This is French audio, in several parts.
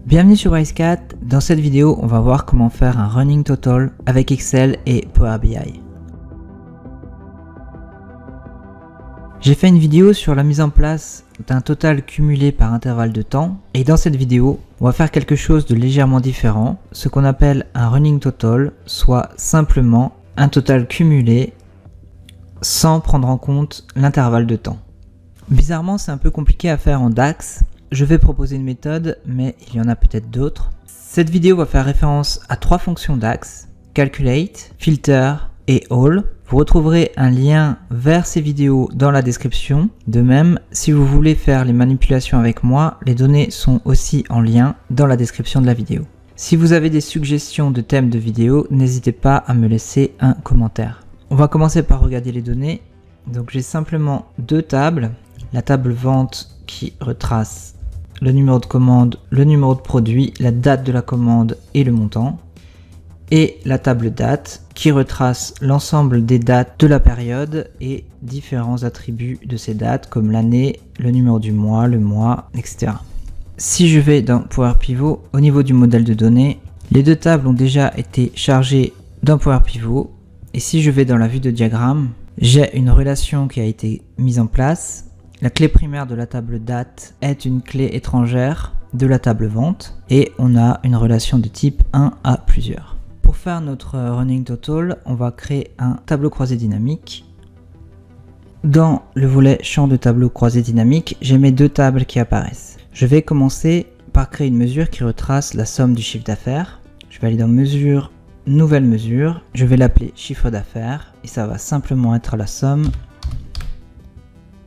Bienvenue sur WiseCat. Dans cette vidéo, on va voir comment faire un running total avec Excel et Power BI. J'ai fait une vidéo sur la mise en place d'un total cumulé par intervalle de temps et dans cette vidéo, on va faire quelque chose de légèrement différent, ce qu'on appelle un running total, soit simplement un total cumulé sans prendre en compte l'intervalle de temps. Bizarrement, c'est un peu compliqué à faire en DAX. Je vais proposer une méthode, mais il y en a peut-être d'autres. Cette vidéo va faire référence à trois fonctions DAX, Calculate, Filter et All. Vous retrouverez un lien vers ces vidéos dans la description. De même, si vous voulez faire les manipulations avec moi, les données sont aussi en lien dans la description de la vidéo. Si vous avez des suggestions de thèmes de vidéo, n'hésitez pas à me laisser un commentaire. On va commencer par regarder les données. Donc j'ai simplement deux tables. La table vente qui retrace le numéro de commande, le numéro de produit, la date de la commande et le montant. Et la table date qui retrace l'ensemble des dates de la période et différents attributs de ces dates comme l'année, le numéro du mois, le mois, etc. Si je vais dans Power Pivot, au niveau du modèle de données, les deux tables ont déjà été chargées dans Power Pivot. Et si je vais dans la vue de diagramme, j'ai une relation qui a été mise en place. La clé primaire de la table date est une clé étrangère de la table vente et on a une relation de type 1 à plusieurs. Pour faire notre running total, on va créer un tableau croisé dynamique. Dans le volet champ de tableau croisé dynamique, j'ai mes deux tables qui apparaissent. Je vais commencer par créer une mesure qui retrace la somme du chiffre d'affaires. Je vais aller dans mesure, nouvelle mesure, je vais l'appeler chiffre d'affaires et ça va simplement être la somme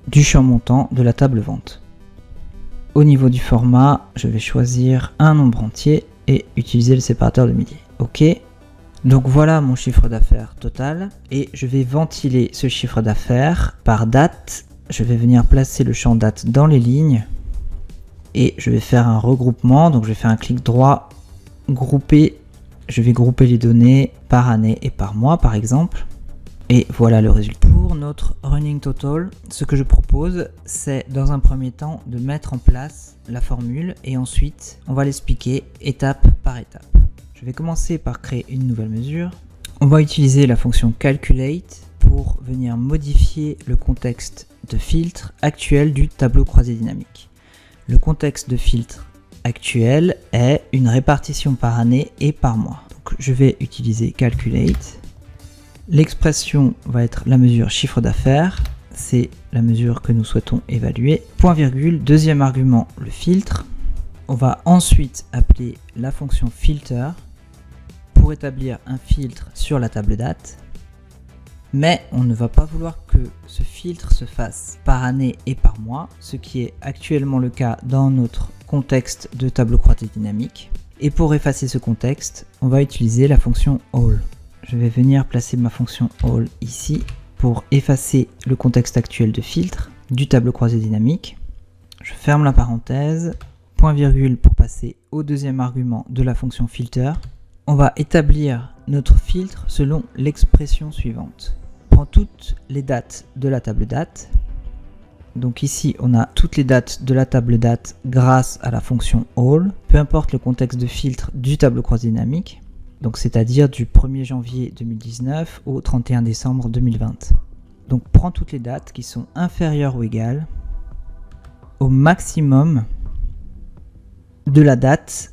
du champ montant de la table vente. Au niveau du format, je vais choisir un nombre entier et utiliser le séparateur de milliers. OK. Donc voilà mon chiffre d'affaires total et je vais ventiler ce chiffre d'affaires par date. Je vais venir placer le champ date dans les lignes et je vais faire un regroupement. Donc je vais faire un clic droit, grouper. Je vais grouper les données par année et par mois par exemple. Et voilà le résultat. Pour notre running total, ce que je propose, c'est dans un premier temps de mettre en place la formule et ensuite on va l'expliquer étape par étape. Je vais commencer par créer une nouvelle mesure. On va utiliser la fonction calculate pour venir modifier le contexte de filtre actuel du tableau croisé dynamique. Le contexte de filtre actuel est une répartition par année et par mois. Donc je vais utiliser calculate. L'expression va être la mesure chiffre d'affaires, c'est la mesure que nous souhaitons évaluer. Point virgule, deuxième argument, le filtre. On va ensuite appeler la fonction filter pour établir un filtre sur la table date. Mais on ne va pas vouloir que ce filtre se fasse par année et par mois, ce qui est actuellement le cas dans notre contexte de tableau croisé dynamique. Et pour effacer ce contexte, on va utiliser la fonction all. Je vais venir placer ma fonction all ici pour effacer le contexte actuel de filtre du tableau croisé dynamique. Je ferme la parenthèse, point virgule pour passer au deuxième argument de la fonction filter. On va établir notre filtre selon l'expression suivante. On prend toutes les dates de la table date. Donc ici, on a toutes les dates de la table date grâce à la fonction all, peu importe le contexte de filtre du tableau croisé dynamique. Donc c'est-à-dire du 1er janvier 2019 au 31 décembre 2020. Donc prends toutes les dates qui sont inférieures ou égales au maximum de la date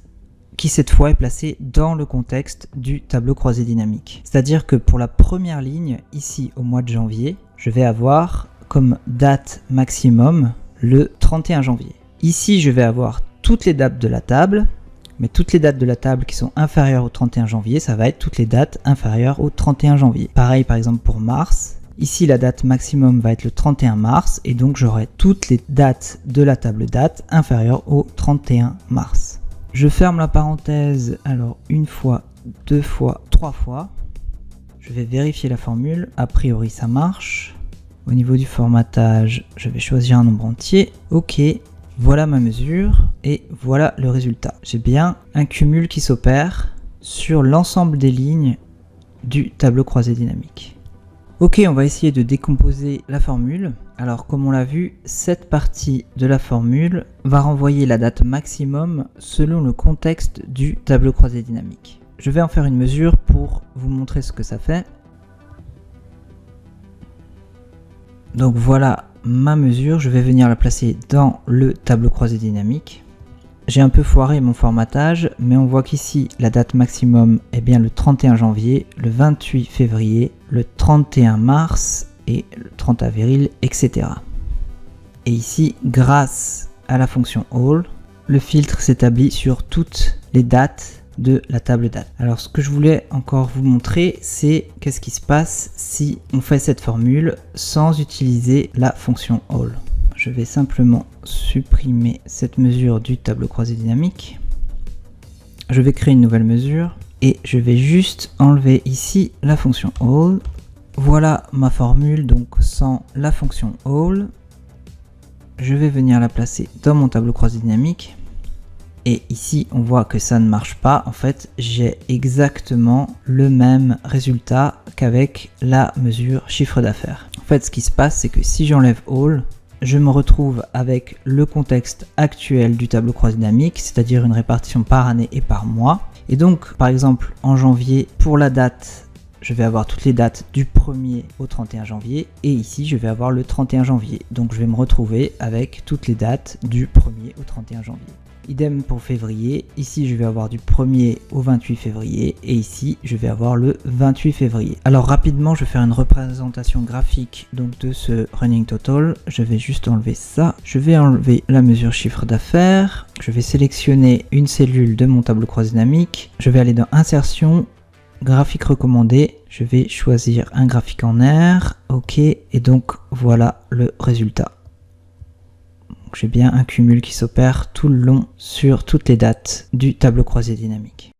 qui cette fois est placée dans le contexte du tableau croisé dynamique. C'est-à-dire que pour la première ligne, ici au mois de janvier, je vais avoir comme date maximum le 31 janvier. Ici je vais avoir toutes les dates de la table. Mais toutes les dates de la table qui sont inférieures au 31 janvier, ça va être toutes les dates inférieures au 31 janvier. Pareil par exemple pour mars. Ici la date maximum va être le 31 mars et donc j'aurai toutes les dates de la table date inférieures au 31 mars. Je ferme la parenthèse alors une fois, deux fois, trois fois. Je vais vérifier la formule. A priori ça marche. Au niveau du formatage, je vais choisir un nombre entier. OK. Voilà ma mesure et voilà le résultat. J'ai bien un cumul qui s'opère sur l'ensemble des lignes du tableau croisé dynamique. Ok, on va essayer de décomposer la formule. Alors comme on l'a vu, cette partie de la formule va renvoyer la date maximum selon le contexte du tableau croisé dynamique. Je vais en faire une mesure pour vous montrer ce que ça fait. Donc voilà ma mesure, je vais venir la placer dans le tableau croisé dynamique. J'ai un peu foiré mon formatage, mais on voit qu'ici la date maximum est bien le 31 janvier, le 28 février, le 31 mars et le 30 avril, etc. Et ici, grâce à la fonction all, le filtre s'établit sur toutes les dates de la table date. Alors ce que je voulais encore vous montrer, c'est qu'est-ce qui se passe si on fait cette formule sans utiliser la fonction all. Je vais simplement supprimer cette mesure du tableau croisé dynamique. Je vais créer une nouvelle mesure et je vais juste enlever ici la fonction all. Voilà ma formule, donc sans la fonction all. Je vais venir la placer dans mon tableau croisé dynamique. Et ici, on voit que ça ne marche pas. En fait, j'ai exactement le même résultat qu'avec la mesure chiffre d'affaires. En fait, ce qui se passe, c'est que si j'enlève all, je me retrouve avec le contexte actuel du tableau croisé dynamique, c'est-à-dire une répartition par année et par mois. Et donc, par exemple, en janvier, pour la date, je vais avoir toutes les dates du 1er au 31 janvier. Et ici, je vais avoir le 31 janvier. Donc, je vais me retrouver avec toutes les dates du 1er au 31 janvier. Idem pour février, ici je vais avoir du 1er au 28 février et ici je vais avoir le 28 février. Alors rapidement je vais faire une représentation graphique donc de ce running total. Je vais juste enlever ça, je vais enlever la mesure chiffre d'affaires, je vais sélectionner une cellule de mon tableau croisé dynamique, je vais aller dans insertion, graphique recommandé, je vais choisir un graphique en R, ok, et donc voilà le résultat. J'ai bien un cumul qui s'opère tout le long sur toutes les dates du tableau croisé dynamique.